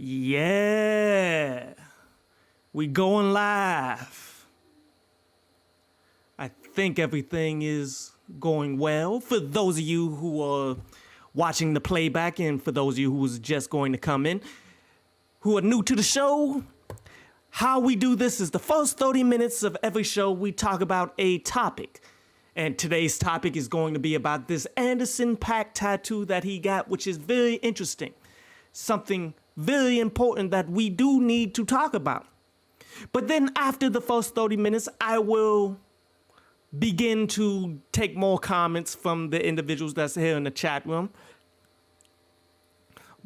Yeah, we going live. I think everything is going well. For those of you who are watching the playback and for those of you who's just going to come in, who are new to the show, how we do this is the first 30 minutes of every show we talk about a topic. And today's topic is going to be about this Anderson .Paak tattoo that he got, which is very interesting. Something very important that we do need to talk about. But then after the first 30 minutes, I will begin to take more comments from the individuals that's here in the chat room.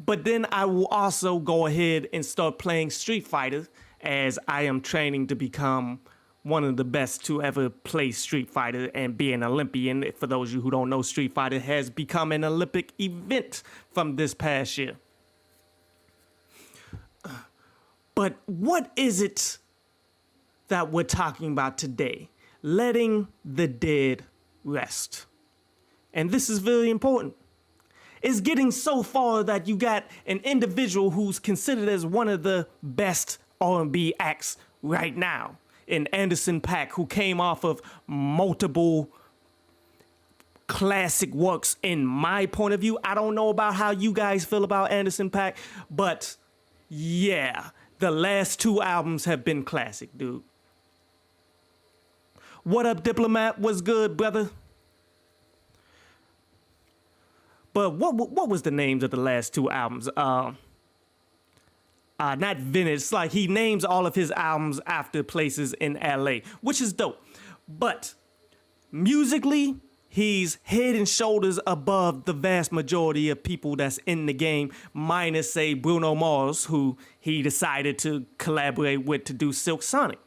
But then I will also go ahead and start playing Street Fighter, as I am training to become one of the best to ever play Street Fighter and be an Olympian. For those of you who don't know, Street Fighter has become an Olympic event from this past year. But what is it that we're talking about today? Letting the dead rest. And this is very important. It's getting so far that you got an individual who's considered as one of the best R&B acts right now in Anderson .Paak, who came off of multiple classic works in my point of view. I don't know about how you guys feel about Anderson .Paak, but yeah, the last two albums have been classic, dude. What up, Diplomat? What's good, brother? But what was the names of the last two albums? Not Vintage. It's like he names all of his albums after places in LA, which is dope. But musically, he's head and shoulders above the vast majority of people that's in the game, minus, say, Bruno Mars, who he decided to collaborate with to do Silk Sonic.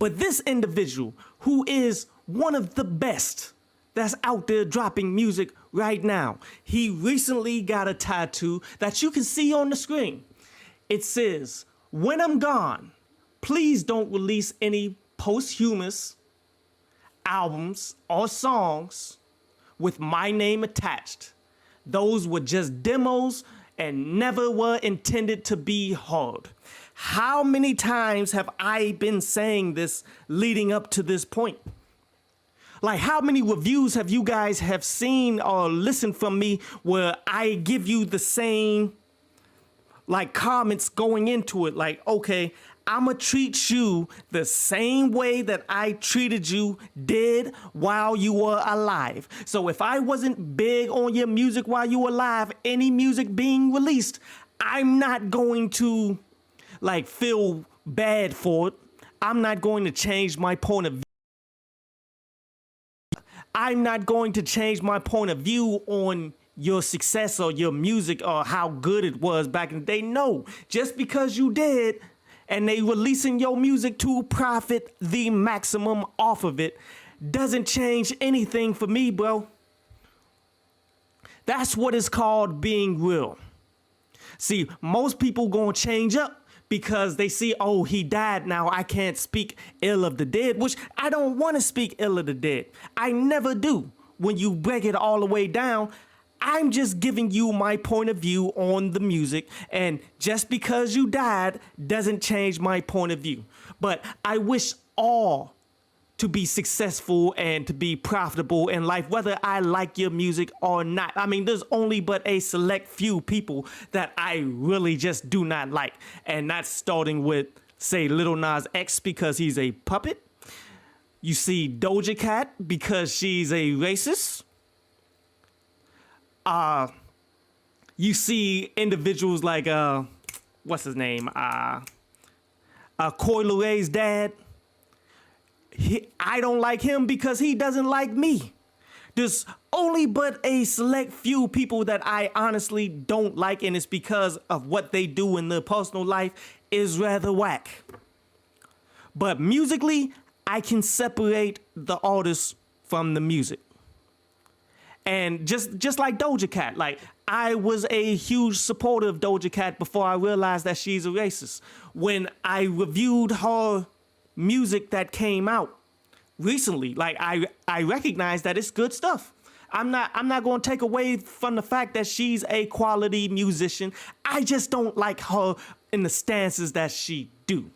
But this individual, who is one of the best that's out there dropping music right now, he recently got a tattoo that you can see on the screen. It says, "When I'm gone, please don't release any posthumous albums or songs with my name attached. Those were just demos and never were intended to be heard." How many times have I been saying this leading up to this point? Like, how many reviews have you guys have seen or listened from me where I give you the same like comments going into it? Like, okay, I'ma treat you the same way that I treated you dead while you were alive. So if I wasn't big on your music while you were alive, any music being released, I'm not going to like feel bad for it. I'm not going to change my point of view. I'm not going to change my point of view on your success or your music or how good it was back in the day. No, just because you did and they releasing your music to profit the maximum off of it doesn't change anything for me, bro. That's what is called being real. See, most people gonna change up because they see, oh, he died, now I can't speak ill of the dead, which I don't want to speak ill of the dead. I never do. When you break it all the way down, I'm just giving you my point of view on the music, and just because you died doesn't change my point of view. But I wish all to be successful and to be profitable in life, whether I like your music or not. I mean, there's only but a select few people that I really just do not like. And that's starting with, say, Lil Nas X because he's a puppet. You see Doja Cat because she's a racist. You see individuals like, what's his name? Coi Leray's dad. I don't like him because he doesn't like me. There's only but a select few people that I honestly don't like, and it's because of what they do in their personal life is rather whack. But musically, I can separate the artist from the music. And just like Doja Cat, like I was a huge supporter of Doja Cat before I realized that she's a racist. When I reviewed her music that came out recently, like I recognize that it's good stuff. I'm not going to take away from the fact that she's a quality musician. I just don't like her in the stances that she do.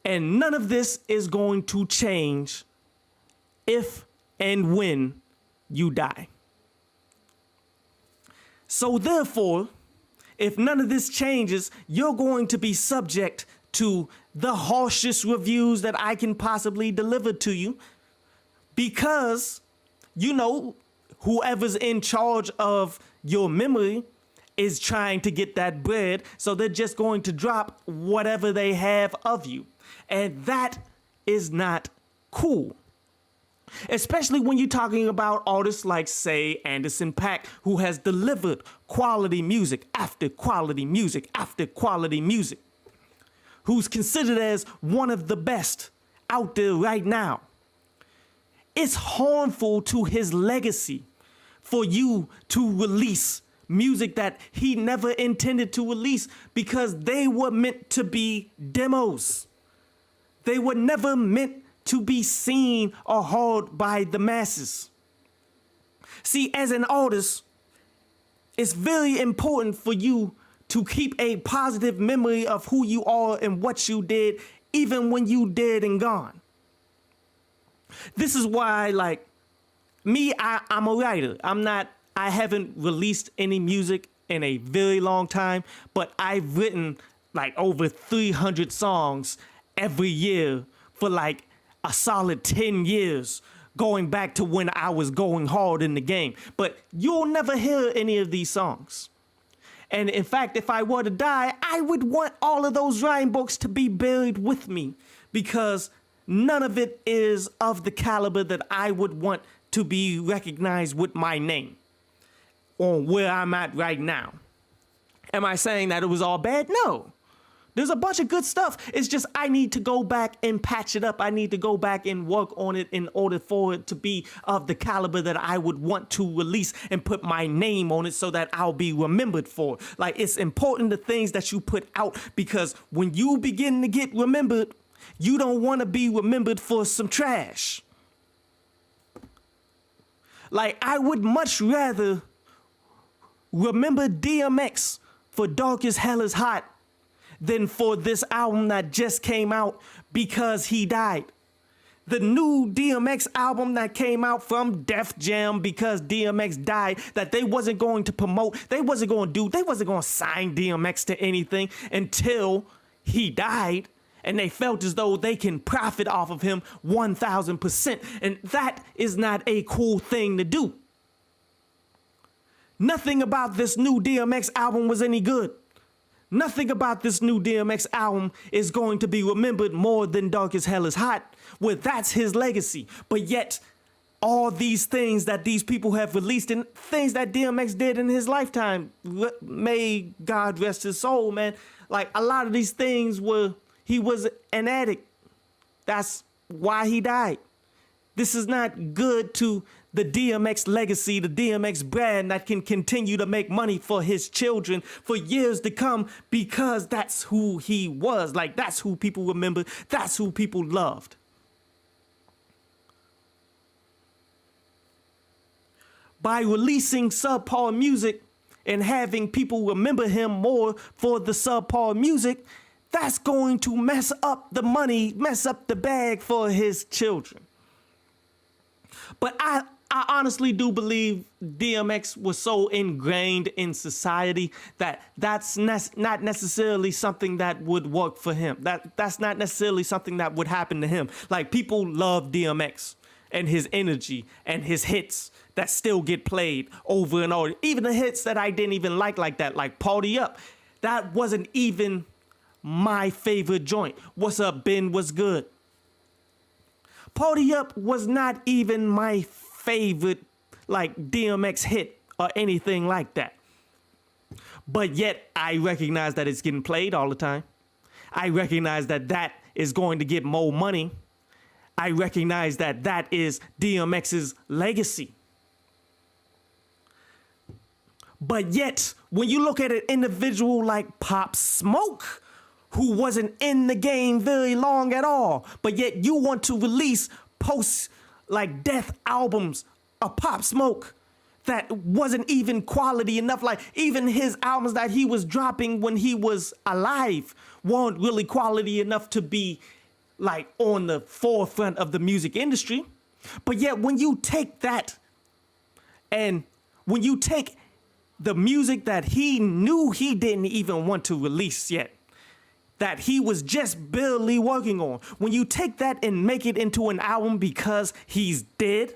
And none of this is going to change if and when you die. So therefore, if none of this changes, you're going to be subject to the harshest reviews that I can possibly deliver to you, because, you know, whoever's in charge of your memory is trying to get that bread, so they're just going to drop whatever they have of you. And that is not cool. Especially when you're talking about artists like, say, Anderson .Paak, who has delivered quality music after quality music after quality music, who's considered as one of the best out there right now. It's harmful to his legacy for you to release music that he never intended to release, because they were meant to be demos. They were never meant to be seen or heard by the masses. See, as an artist, it's very important for you to keep a positive memory of who you are and what you did, even when you dead and gone. This is why, like, me, I'm a writer. I haven't released any music in a very long time, but I've written like over 300 songs every year for like a solid 10 years, going back to when I was going hard in the game. But you'll never hear any of these songs. And in fact, if I were to die, I would want all of those rhyme books to be buried with me, because none of it is of the caliber that I would want to be recognized with my name on where I'm at right now. Am I saying that it was all bad? No. There's a bunch of good stuff. It's just I need to go back and patch it up. I need to go back and work on it in order for it to be of the caliber that I would want to release and put my name on it so that I'll be remembered for. Like, it's important, the things that you put out, because when you begin to get remembered, you don't want to be remembered for some trash. Like, I would much rather remember DMX for Dark as Hell is Hot than for this album that just came out because he died. The new DMX album that came out from Def Jam because DMX died, that they wasn't going to promote, they wasn't going to sign DMX to anything until he died, and they felt as though they can profit off of him 1,000%. And that is not a cool thing to do. Nothing about this new DMX album was any good. Nothing about this new DMX album is going to be remembered more than Dark as Hell is Hot, where that's his legacy. But yet, all these things that these people have released and things that DMX did in his lifetime, may God rest his soul, man. Like, a lot of these things he was an addict. That's why he died. This is not good to the DMX legacy, the DMX brand that can continue to make money for his children for years to come, because that's who he was. Like, that's who people remember. That's who people loved. By releasing subpar music and having people remember him more for the subpar music, that's going to mess up the money, mess up the bag for his children. But I honestly do believe DMX was so ingrained in society that that's not necessarily something that would work for him. That's not necessarily something that would happen to him. Like, people love DMX and his energy and his hits that still get played over and over. Even the hits that I didn't even like that, like Party Up. That wasn't even my favorite joint. What's Up, Ben? What's good? Party Up was not even my favorite, like, DMX hit or anything like that. But yet, I recognize that it's getting played all the time. I recognize that that is going to get more money. I recognize that that is DMX's legacy. But yet, when you look at an individual like Pop Smoke, who wasn't in the game very long at all, but yet you want to release like death albums of Pop Smoke that wasn't even quality enough. Like even his albums that he was dropping when he was alive weren't really quality enough to be like on the forefront of the music industry. But yet when you take that and when you take the music that he knew he didn't even want to release yet, that he was just barely working on, when you take that and make it into an album because he's dead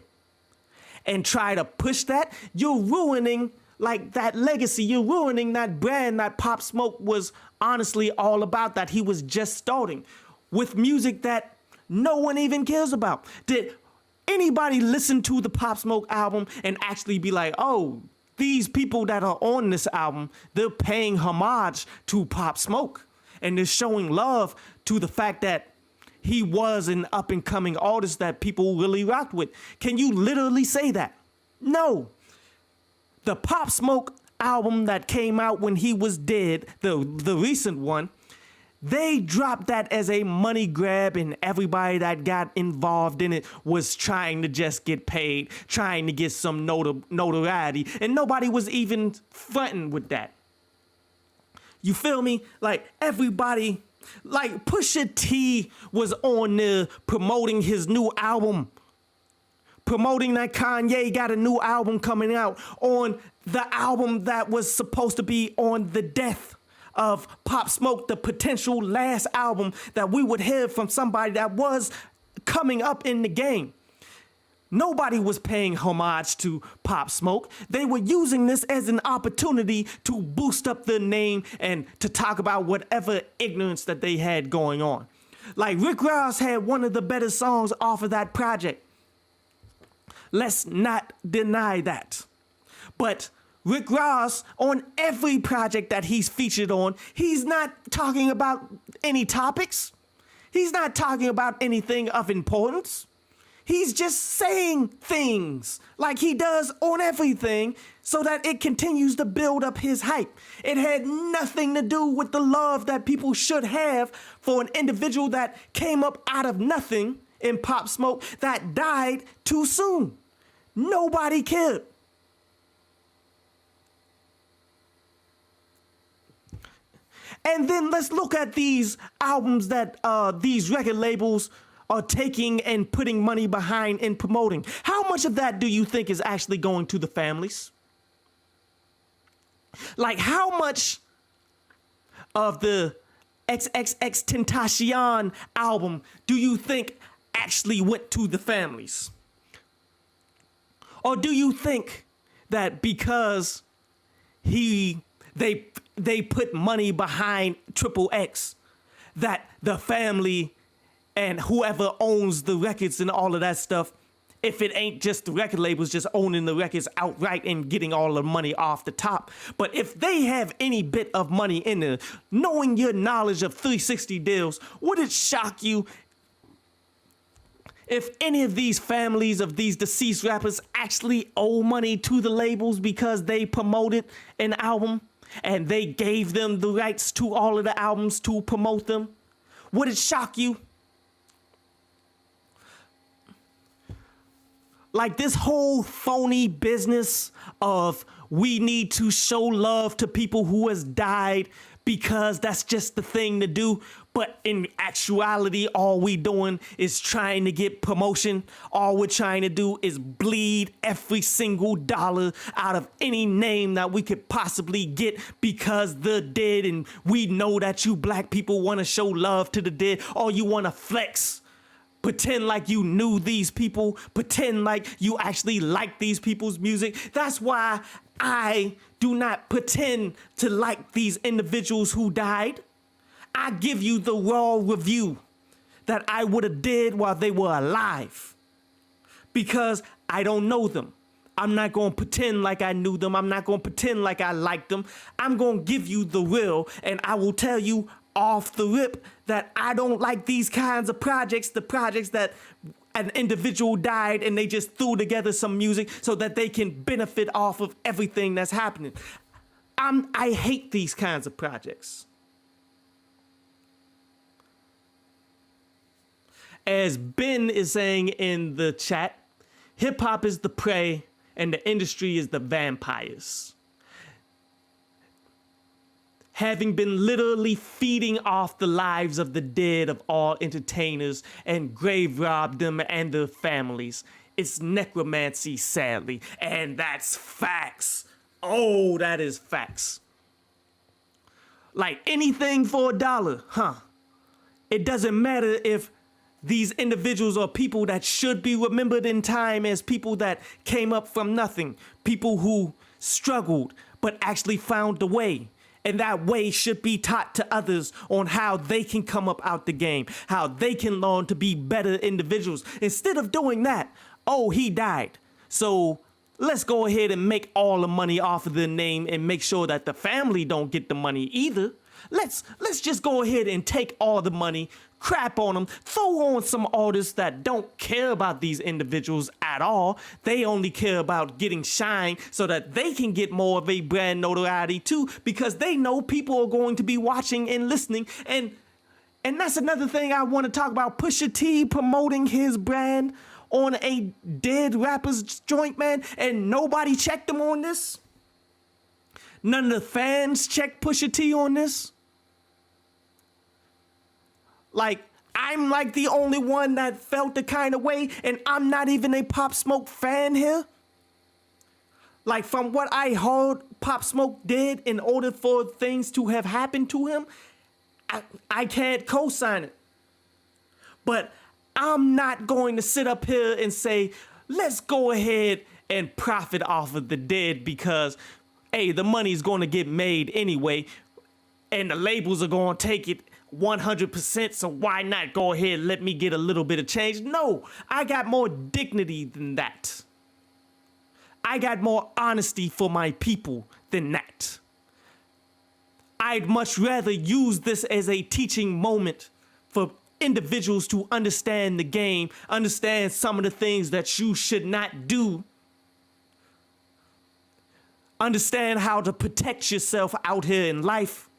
and try to push that, you're ruining like that legacy. You're ruining that brand that Pop Smoke was honestly all about, that he was just starting with music that no one even cares about. Did anybody listen to the Pop Smoke album and actually be like, oh, these people that are on this album, they're paying homage to Pop Smoke and they're showing love to the fact that he was an up and coming artist that people really rocked with? Can you literally say that? No. The Pop Smoke album that came out when he was dead, the recent one, they dropped that as a money grab, and everybody that got involved in it was trying to just get paid, trying to get some notoriety, and nobody was even fronting with that. You feel me? Like everybody, like Pusha T was on there promoting his new album, promoting that Kanye got a new album coming out on the album that was supposed to be on the death of Pop Smoke, the potential last album that we would hear from somebody that was coming up in the game. Nobody was paying homage to Pop Smoke. They were using this as an opportunity to boost up their name and to talk about whatever ignorance that they had going on. Like Rick Ross had one of the better songs off of that project. Let's not deny that. But Rick Ross, on every project that he's featured on, he's not talking about any topics. He's not talking about anything of importance. He's just saying things like he does on everything so that it continues to build up his hype. It had nothing to do with the love that people should have for an individual that came up out of nothing in Pop Smoke that died too soon. Nobody cared. And then let's look at these albums that these record labels are taking and putting money behind and promoting. How much of that do you think is actually going to the families? Like how much of the XXX Tentacion album do you think actually went to the families? Or do you think that because they put money behind Triple X, that the family and whoever owns the records and all of that stuff, if it ain't just the record labels just owning the records outright and getting all the money off the top, but if they have any bit of money in there, knowing your knowledge of 360 deals, would it shock you if any of these families of these deceased rappers actually owe money to the labels because they promoted an album and they gave them the rights to all of the albums to promote them? Would it shock you? Like this whole phony business of we need to show love to people who has died because that's just the thing to do. But in actuality, all we doing is trying to get promotion. All we're trying to do is bleed every single dollar out of any name that we could possibly get because they're dead. And we know that you black people want to show love to the dead, or you want to flex. Pretend like you knew these people. Pretend like you actually like these people's music. That's why I do not pretend to like these individuals who died. I give you the raw review that I would have did while they were alive because I don't know them. I'm not going to pretend like I knew them. I'm not going to pretend like I liked them. I'm going to give you the real, and I will tell you off the rip that I don't like these kinds of projects, the projects that an individual died and they just threw together some music so that they can benefit off of everything that's happening. I hate these kinds of projects. As Ben is saying in the chat, hip hop is the prey and the industry is the vampires. Having been literally feeding off the lives of the dead of all entertainers and grave robbed them and their families. It's necromancy, sadly, and that's facts. Oh, that is facts. Like anything for $1, huh? It doesn't matter if these individuals are people that should be remembered in time as people that came up from nothing, people who struggled but actually found a way. And that way should be taught to others on how they can come up out the game, how they can learn to be better individuals. Instead of doing that, oh, he died. So let's go ahead and make all the money off of the name and make sure that the family don't get the money either. Let's just go ahead and take all the money, crap on them, throw on some artists that don't care about these individuals at all. They only care about getting shine so that they can get more of a brand notoriety too, because they know people are going to be watching and listening. And that's another thing I want to talk about. Pusha T promoting his brand on a dead rapper's joint, man, and nobody checked him on this. None of the fans checked Pusha T on this. Like, I'm like the only one that felt the kind of way, and I'm not even a Pop Smoke fan here. Like, from what I heard Pop Smoke did in order for things to have happened to him, I can't co-sign it. But I'm not going to sit up here and say, let's go ahead and profit off of the dead because, hey, the money's going to get made anyway, and the labels are going to take it 100%, so why not go ahead and let me get a little bit of change? No, I got more dignity than that. I got more honesty for my people than that. I'd much rather use this as a teaching moment for individuals to understand the game, understand some of the things that you should not do, understand how to protect yourself out here in life.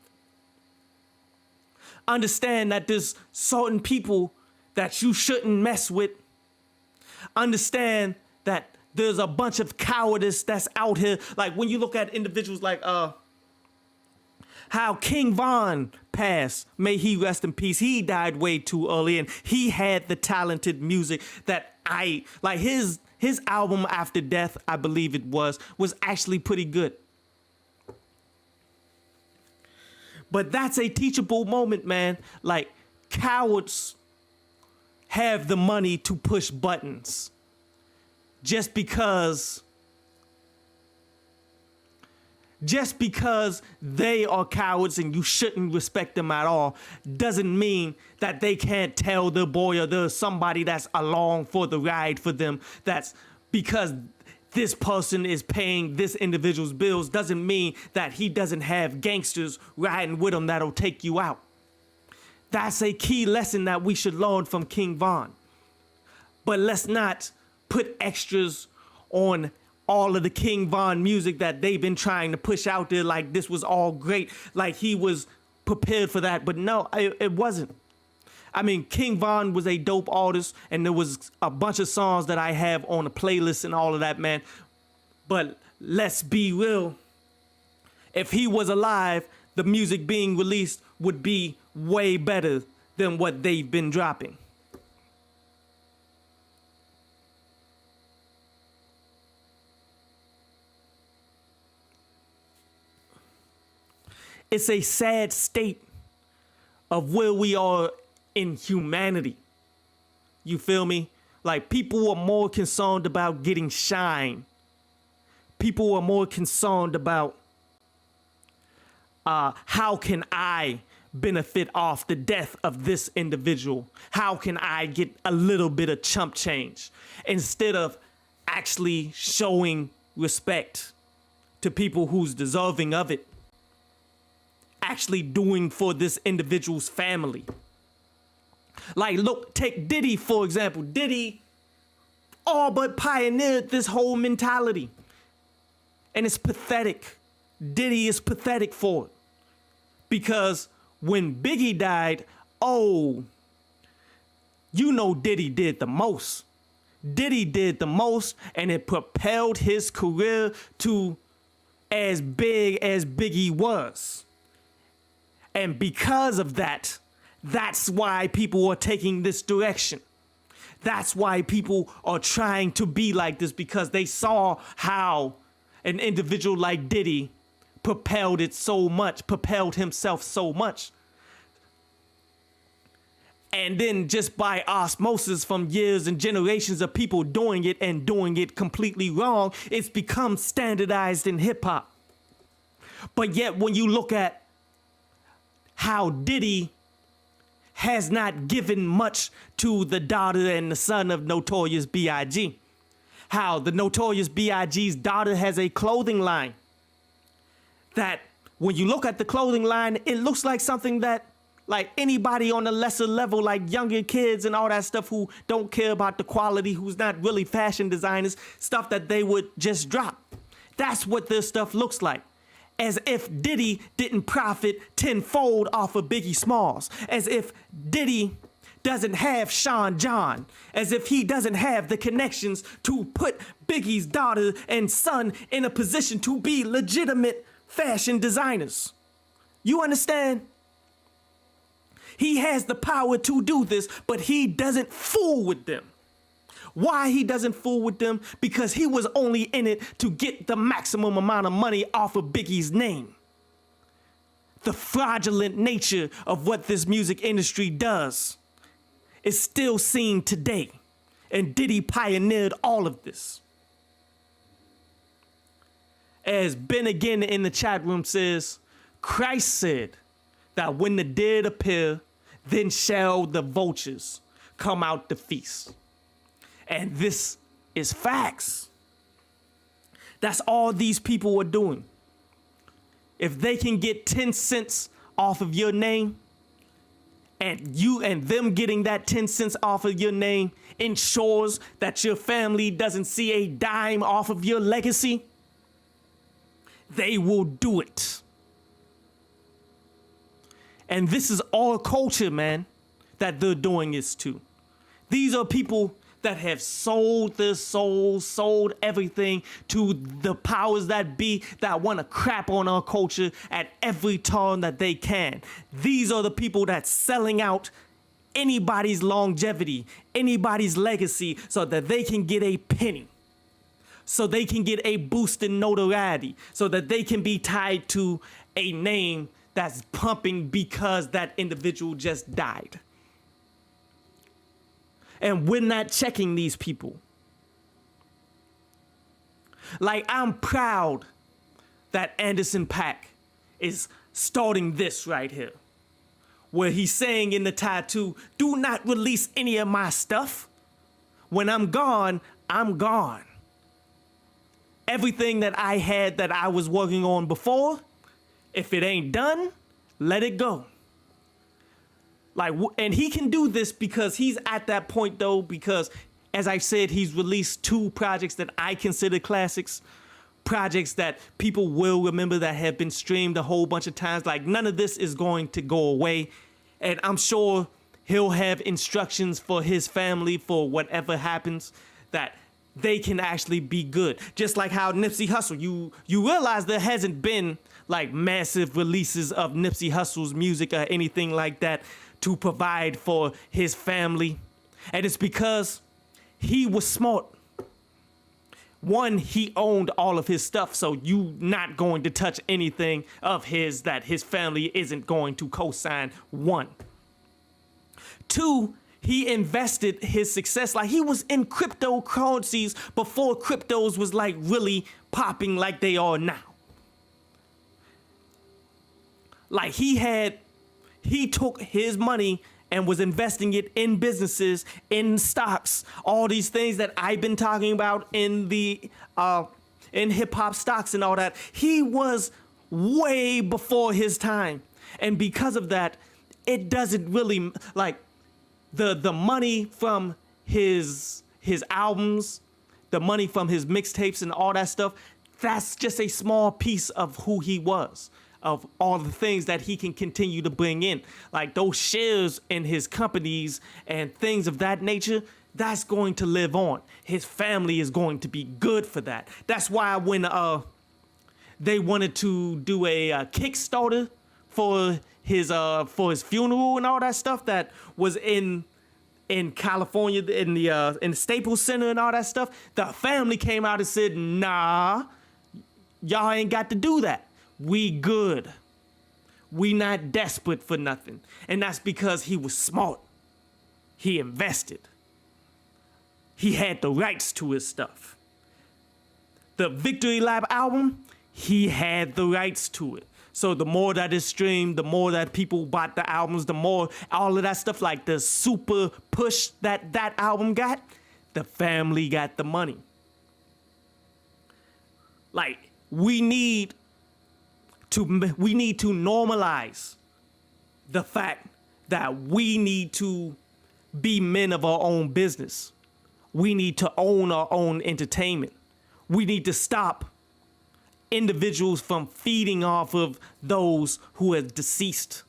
Understand that there's certain people that you shouldn't mess with. Understand that there's a bunch of cowardice that's out here. Like when you look at individuals like how King Von passed, may he rest in peace. He died way too early, and he had the talented music that I like. His album After Death, I believe it was actually pretty good. But that's a teachable moment, man. Like, cowards have the money to push buttons. Just because they are cowards and you shouldn't respect them at all doesn't mean that they can't tell their boy or there's somebody that's along for the ride for them. That's because this person is paying this individual's bills doesn't mean that he doesn't have gangsters riding with him that'll take you out. That's a key lesson that we should learn from King Von. But let's not put extras on all of the King Von music that they've been trying to push out there like this was all great, like he was prepared for that. But no, it wasn't. I mean, King Von was a dope artist, and there was a bunch of songs that I have on a playlist and all of that, man. But let's be real. If he was alive, the music being released would be way better than what they've been dropping. It's a sad state of where we are in humanity. You feel me? Like, people are more concerned about getting shine. People are more concerned about how can I benefit off the death of this individual? How can I get a little bit of chump change? Instead of actually showing respect to people who's deserving of it. Actually doing for this individual's family. Like, look, take Diddy, for example. Diddy all but pioneered this whole mentality. And it's pathetic. Diddy is pathetic for it. Because when Biggie died, you know Diddy did the most. Diddy did the most, and it propelled his career to as big as Biggie was. And because of that, that's why people are taking this direction. That's why people are trying to be like this, because they saw how an individual like Diddy propelled himself so much. And then just by osmosis from years and generations of people doing it and doing it completely wrong, it's become standardized in hip hop. But yet when you look at how Diddy has not given much to the daughter and the son of Notorious B.I.G., how the Notorious B.I.G.'s daughter has a clothing line that when you look at the clothing line, it looks like something that like anybody on a lesser level, like younger kids and all that stuff who don't care about the quality, who's not really fashion designers, stuff that they would just drop. That's what this stuff looks like. As if Diddy didn't profit tenfold off of Biggie Smalls. As if Diddy doesn't have Sean John. As if he doesn't have the connections to put Biggie's daughter and son in a position to be legitimate fashion designers. You understand? He has the power to do this, but he doesn't fool with them. Why he doesn't fool with them? Because he was only in it to get the maximum amount of money off of Biggie's name. The fraudulent nature of what this music industry does is still seen today. And Diddy pioneered all of this. As Ben again in the chat room says, Christ said that when the dead appear, then shall the vultures come out to feast. And this is facts. That's all these people are doing. If they can get 10 cents off of your name, and you and them getting that 10 cents off of your name ensures that your family doesn't see a dime off of your legacy, they will do it. And this is all culture, man, that they're doing this to. These are people that have sold their souls, sold everything to the powers that be that want to crap on our culture at every turn that they can. These are the people that's selling out anybody's longevity, anybody's legacy, so that they can get a penny, so they can get a boost in notoriety, so that they can be tied to a name that's pumping because that individual just died. And we're not checking these people. Like, I'm proud that Anderson Paak is starting this right here, where he's saying in the tattoo, do not release any of my stuff. When I'm gone, I'm gone. Everything that I had that I was working on before, if it ain't done, let it go. Like, and he can do this because he's at that point, though, because, as I said, he's released 2 projects that I consider classics, projects that people will remember, that have been streamed a whole bunch of times. Like, none of this is going to go away. And I'm sure he'll have instructions for his family for whatever happens, that they can actually be good. Just like how Nipsey Hussle, you realize there hasn't been like massive releases of Nipsey Hussle's music or anything like that to provide for his family. And it's because he was smart. One, he owned all of his stuff, so you not going to touch anything of his that his family isn't going to co-sign. 1. 2, he invested his success. Like, he was in cryptocurrencies before cryptos was like really popping like they are now. Like, he took his money and was investing it in businesses, in stocks, all these things that I've been talking about in the in hip hop stocks and all that. He was way before his time. And because of that, it doesn't really, like, the money from his albums, the money from his mixtapes and all that stuff, that's just a small piece of who he was. of all the things that he can continue to bring in. Like those shares in his companies and things of that nature, that's going to live on. His family is going to be good for that. That's why when they wanted to do a Kickstarter for his funeral and all that stuff that was in California in the Staples Center and all that stuff, the family came out and said, nah, y'all ain't got to do that. We good. We not desperate for nothing. And that's because he was smart. He invested. He had the rights to his stuff. The Victory Lap album, he had the rights to it. So the more that is streamed, the more that people bought the albums, the more all of that stuff, like the super push that album got, the family got the money. Like, we need to normalize the fact that we need to be men of our own business. We need to own our own entertainment. We need to stop individuals from feeding off of those who are deceased.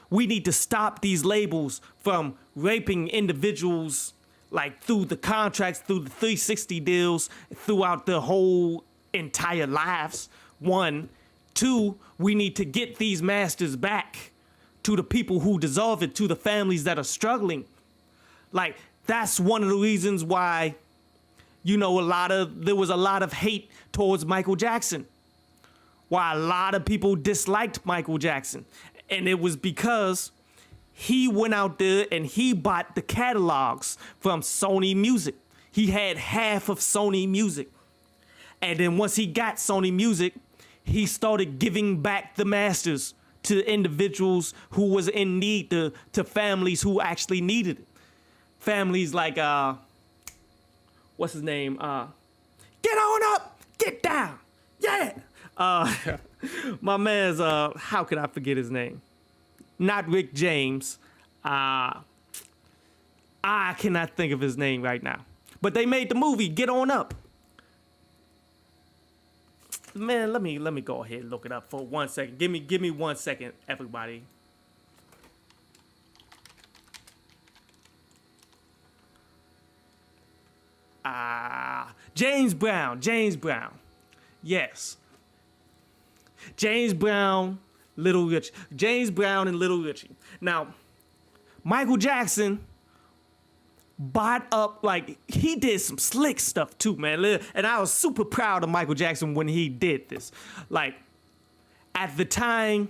We need to stop these labels from raping individuals like through the contracts, through the 360 deals, throughout the whole entire lives. 1. 2, we need to get these masters back to the people who deserve it, to the families that are struggling. Like, that's one of the reasons why, you know, there was a lot of hate towards Michael Jackson. Why a lot of people disliked Michael Jackson. And it was because he went out there and he bought the catalogs from Sony Music. He had half of Sony Music. And then once he got Sony Music, he started giving back the masters to individuals who was in need, to families who actually needed it. Families like, what's his name? Get on up, get down, yeah. My man's, how can I forget his name? Not Rick James. I cannot think of his name right now. But they made the movie Get On Up. Man, let me go ahead and look it up for 1 second. Give me 1 second, everybody. James Brown. Yes. James Brown, Little Richie. James Brown and Little Richie. Now, Michael Jackson bought up, like, he did some slick stuff too, man. And I was super proud of Michael Jackson when he did this. Like, at the time,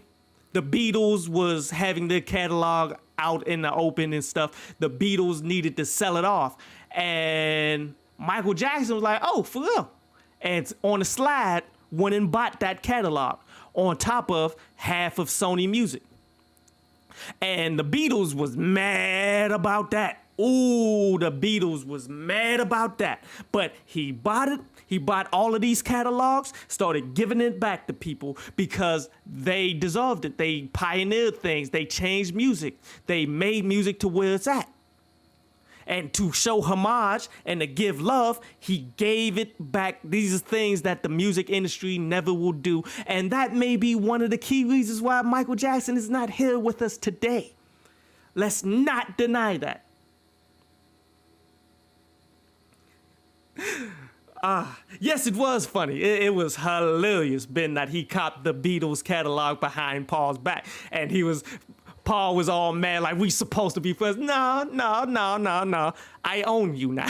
the Beatles was having their catalog out in the open and stuff. The Beatles needed to sell it off. And Michael Jackson was like, oh, for real. And on the slide, went and bought that catalog on top of half of Sony Music. And the Beatles was mad about that. Ooh, the Beatles was mad about that. But he bought it. He bought all of these catalogs, started giving it back to people because they deserved it. They pioneered things. They changed music. They made music to where it's at. And to show homage and to give love, he gave it back. These are things that the music industry never will do. And that may be one of the key reasons why Michael Jackson is not here with us today. Let's not deny that. Yes, it was funny. It was hilarious, Ben, that he copped the Beatles catalog behind Paul's back. And Paul was all mad, like, we supposed to be friends. No. I own you now.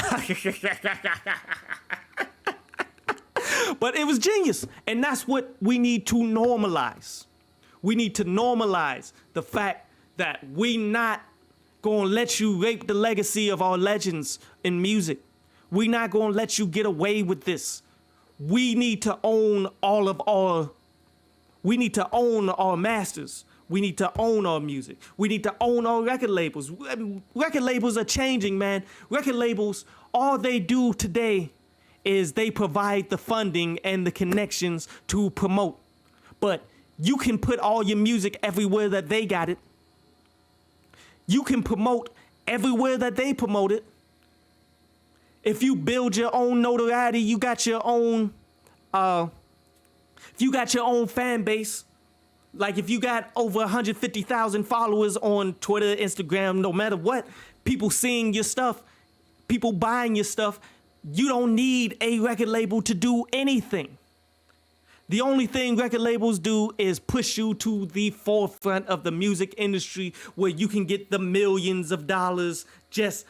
But it was genius. And that's what we need to normalize. We need to normalize the fact that we not gonna let you rape the legacy of our legends in music. We not gonna let you get away with this. We need to own we need to own our masters. We need to own our music. We need to own our record labels. Record labels are changing, man. Record labels, all they do today is they provide the funding and the connections to promote. But you can put all your music everywhere that they got it. You can promote everywhere that they promote it. If you build your own notoriety, you got your own, if you got your own fan base, Like if you got over 150,000 followers on Twitter, Instagram, no matter what, people seeing your stuff, people buying your stuff, you don't need a record label to do anything. The only thing record labels do is push you to the forefront of the music industry where you can get the millions of dollars just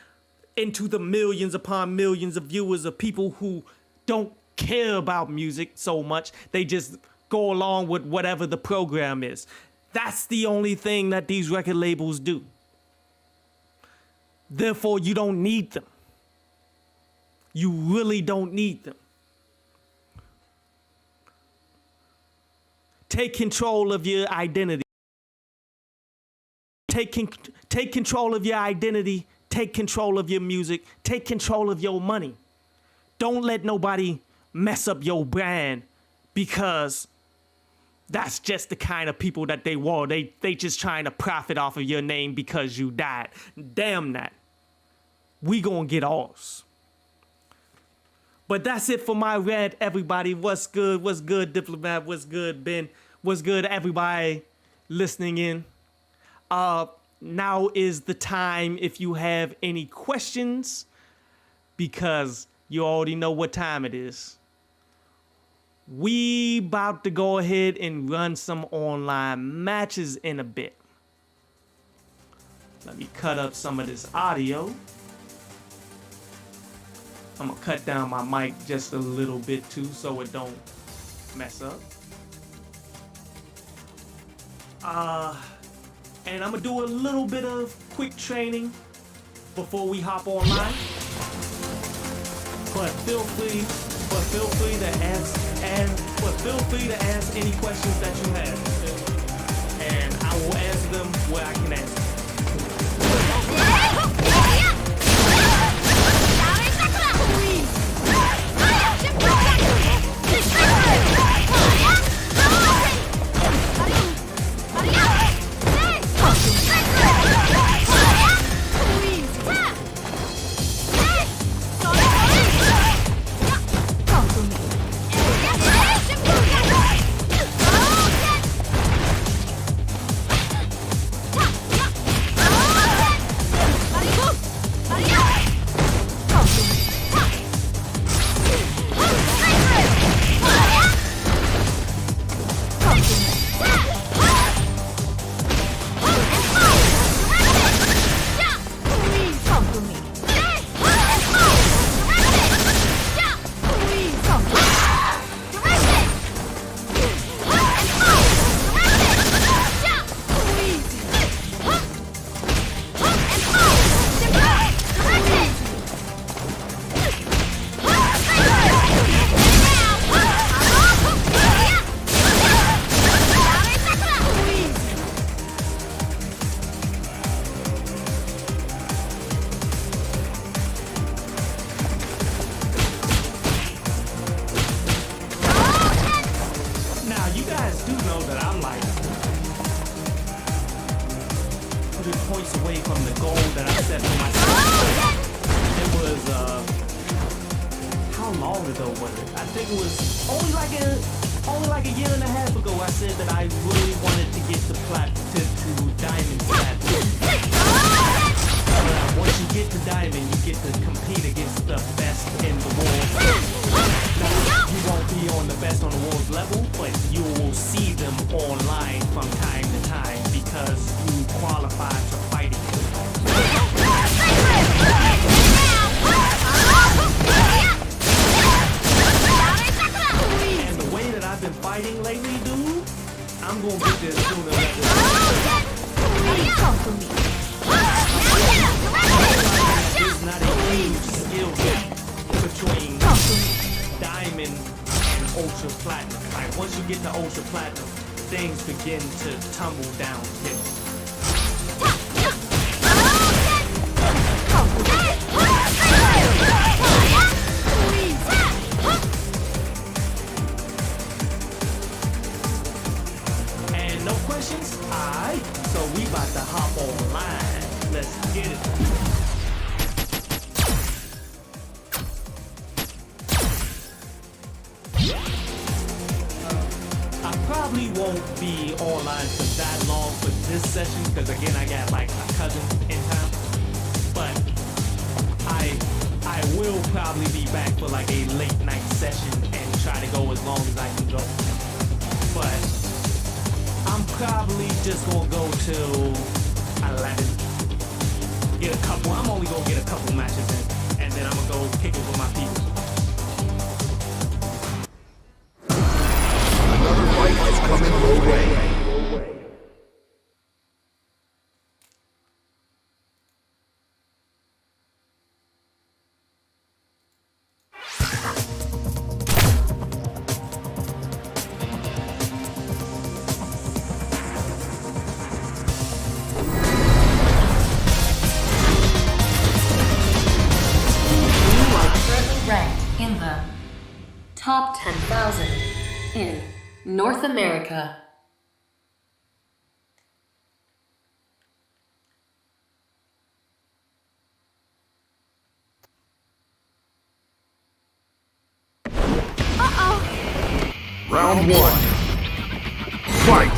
into the millions upon millions of viewers of people who don't care about music so much. They just go along with whatever the program is. That's the only thing that these record labels do. Therefore, you don't need them. You really don't need them. Take control of your identity. Take control of your identity. Take control of your music. Take control of your money. Don't let nobody mess up your brand because that's just the kind of people that they were. They just trying to profit off of your name because you died. Damn that. We gonna get ours. But that's it for my rant, everybody. What's good? What's good, Diplomat? What's good, Ben? What's good, everybody listening in? Now is the time if you have any questions, because you already know what time it is. We about to go ahead and run some online matches in a bit. Let me cut up some of this audio. I'm gonna cut down my mic just a little bit too so it don't mess up. And I'm gonna do a little bit of quick training before we hop online. But feel free to ask any questions that you have, and I will answer them where I can answer. probably won't be online for that long for this session because again I got like a cousin in town. But I will probably be back for like a late night session and try to go as long as I can go. But I'm probably just gonna go till 11. Get a couple. I'm only gonna get a couple matches in, and then I'm gonna go kick it with my people. Another fight is coming your way. In the top 10,000 in North America. Round one. Fight!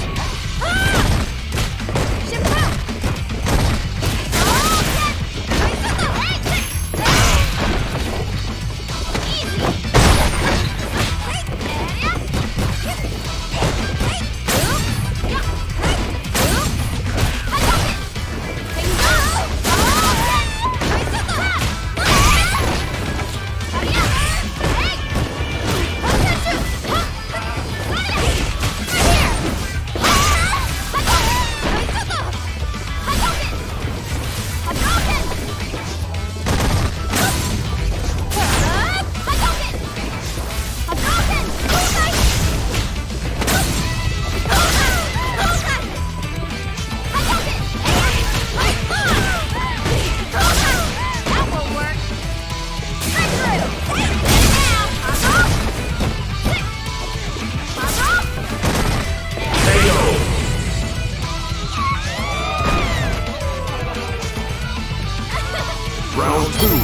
Round two.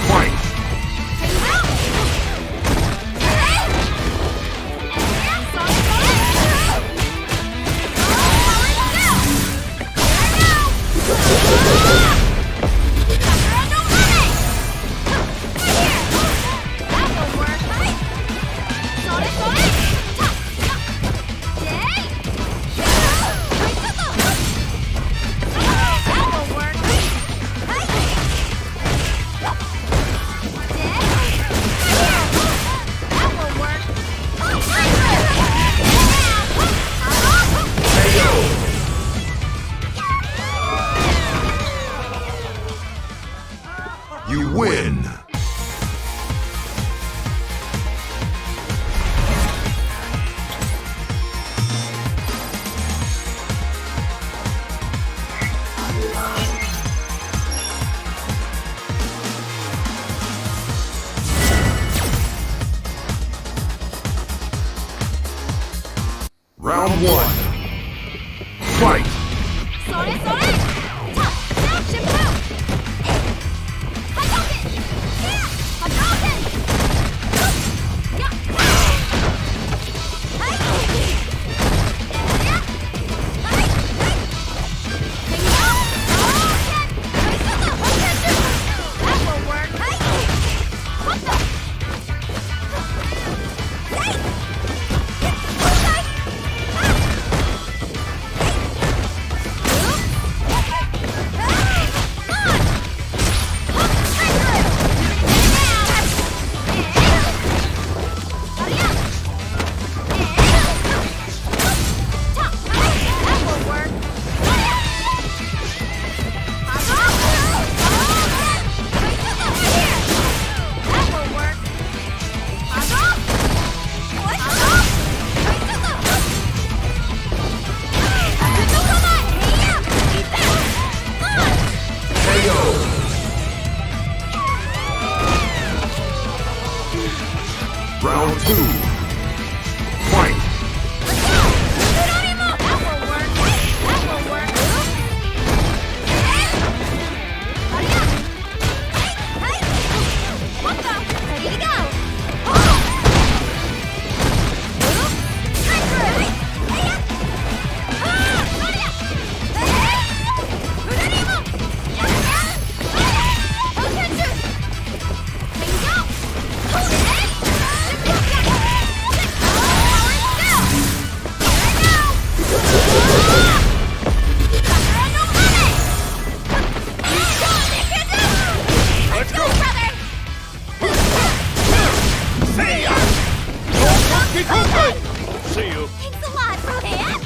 Fight! You win! Round one. Fight! Round two. Fight! Ready to go! See you. Thanks a lot, Rohan!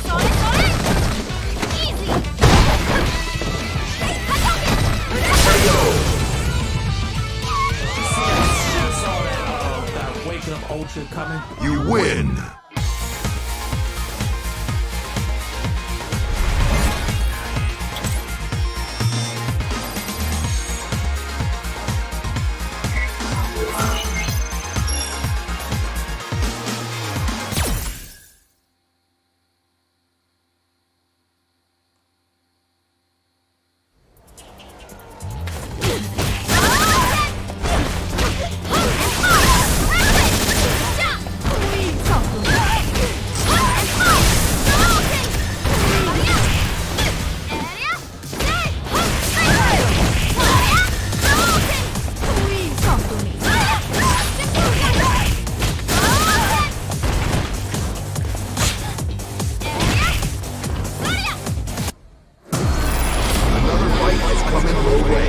Sorry! Easy! That wake up ultra coming. You win. Another fight is coming your way.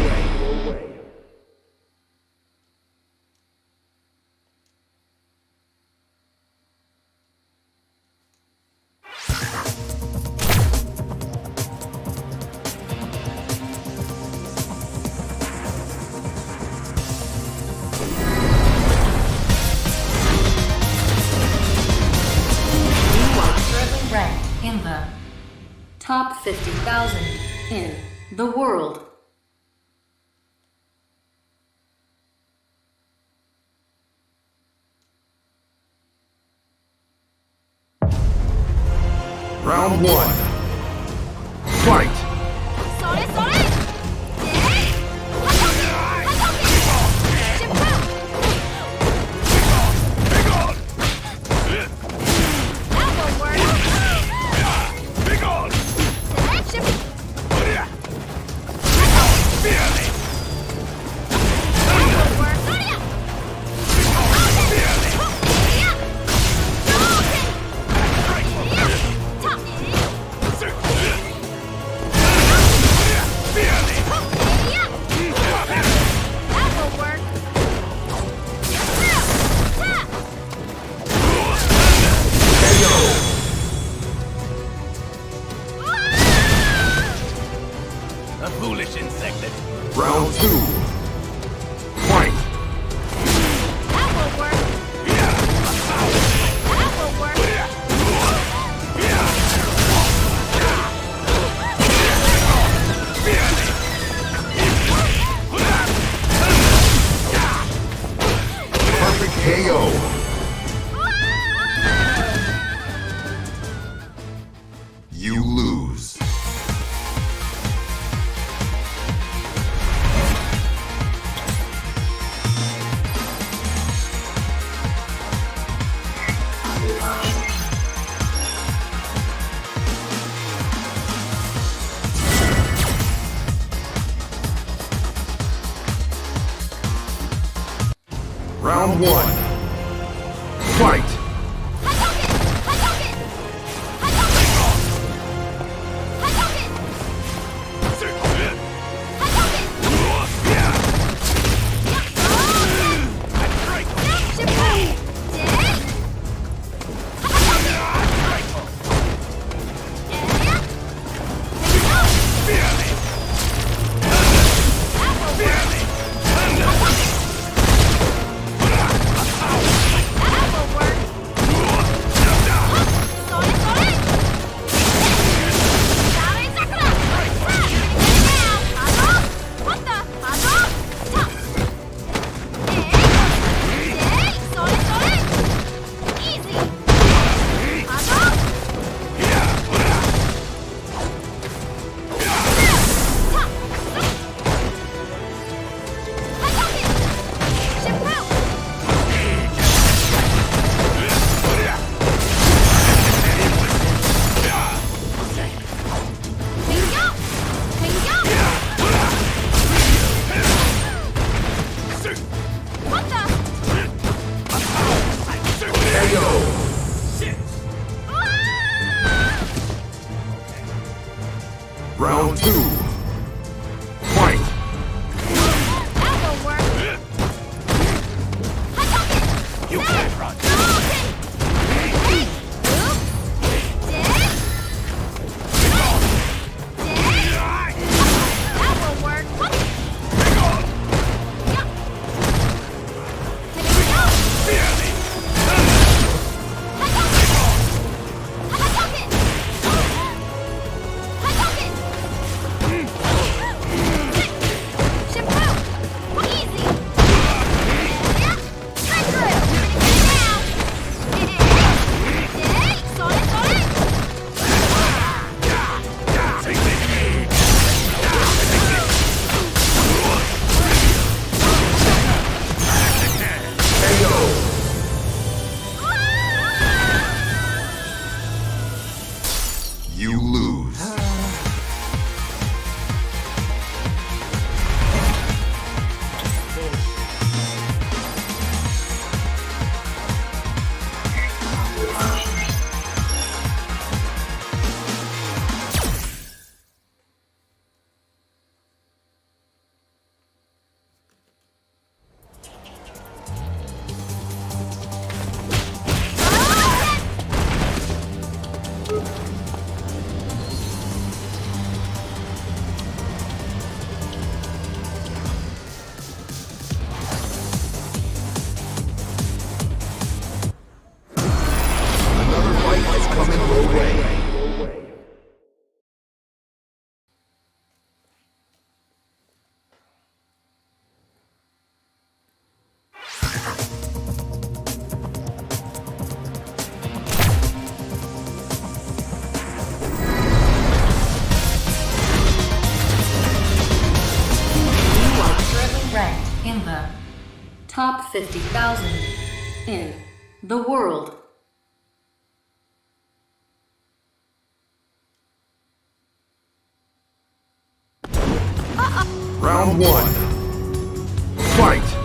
You are currently ranked in the top 50,000 in the world. Round one. Fight. Round two. Fight. Perfect KO. You lose. Round one. Fight. in the top 50,000 in the world. Round one. Fight!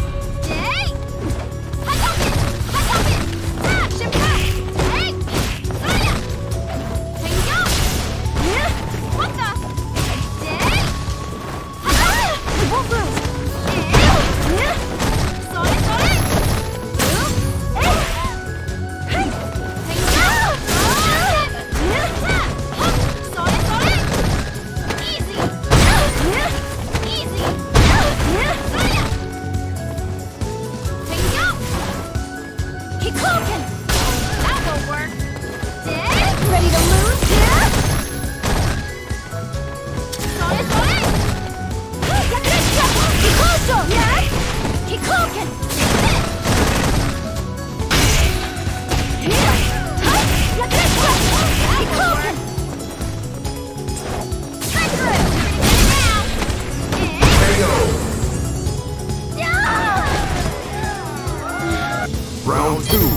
Round two.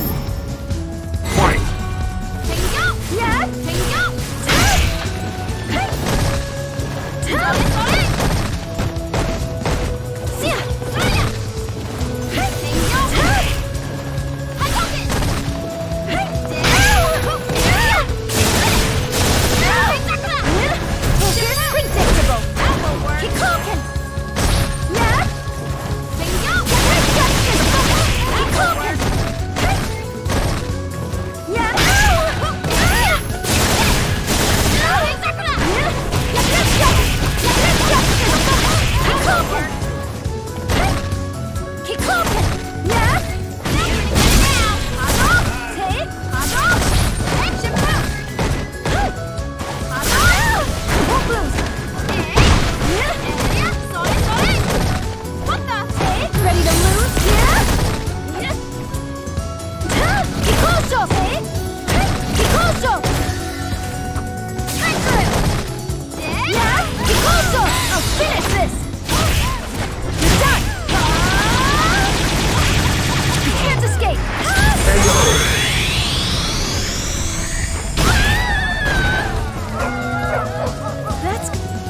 Fight!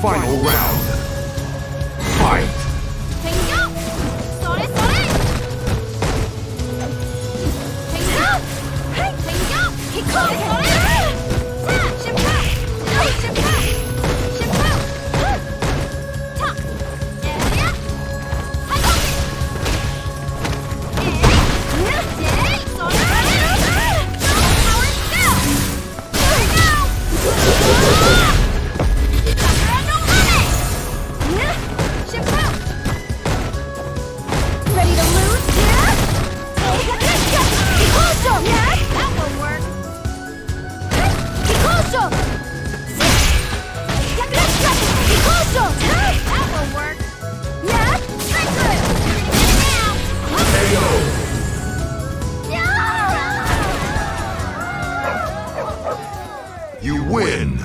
Final round. Fight! You win!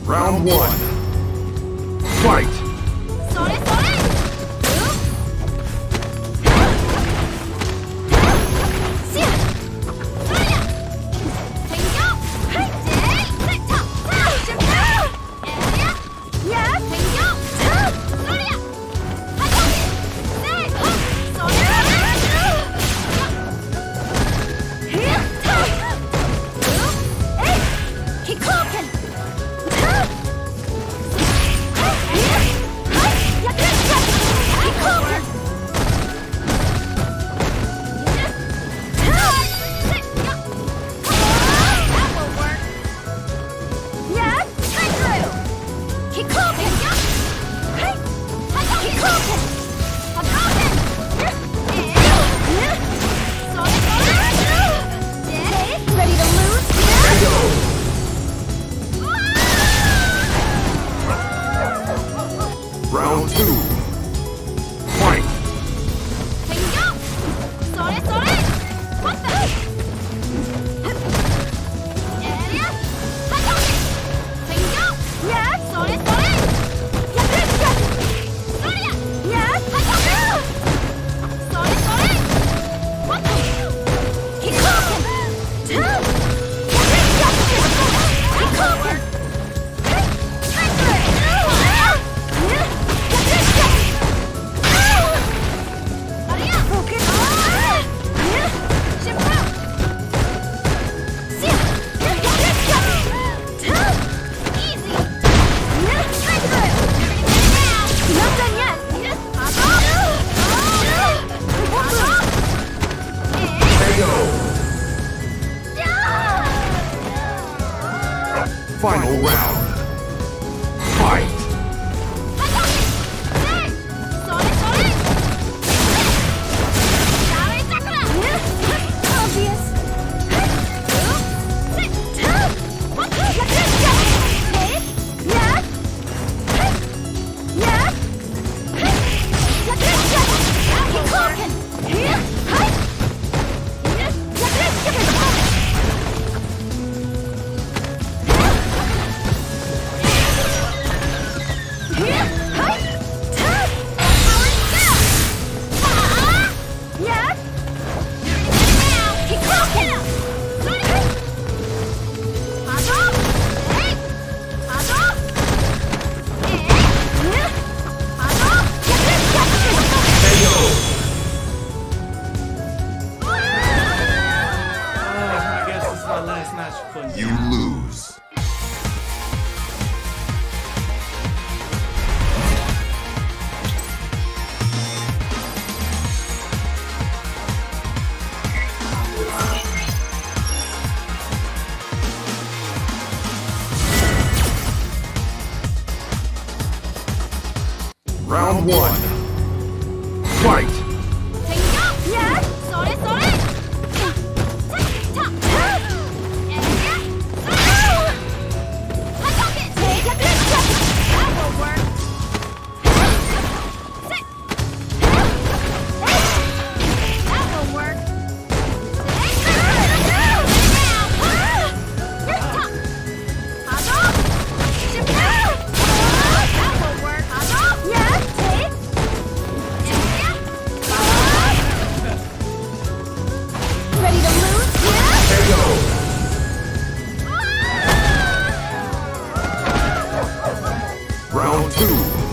Round one. Fight! two. Fight! Bingo! Sore, sore! What the? Area! Hadouken! Bingo! Yes! Sore, sore! Yakuza! Soria! Yes! Hadouken! Sore, sore! What the? Kikoken! Two! Yakuza! Kikoken! Final round. Fight! I guess this is my last match for you. You lose. Round one. Fight! Round two.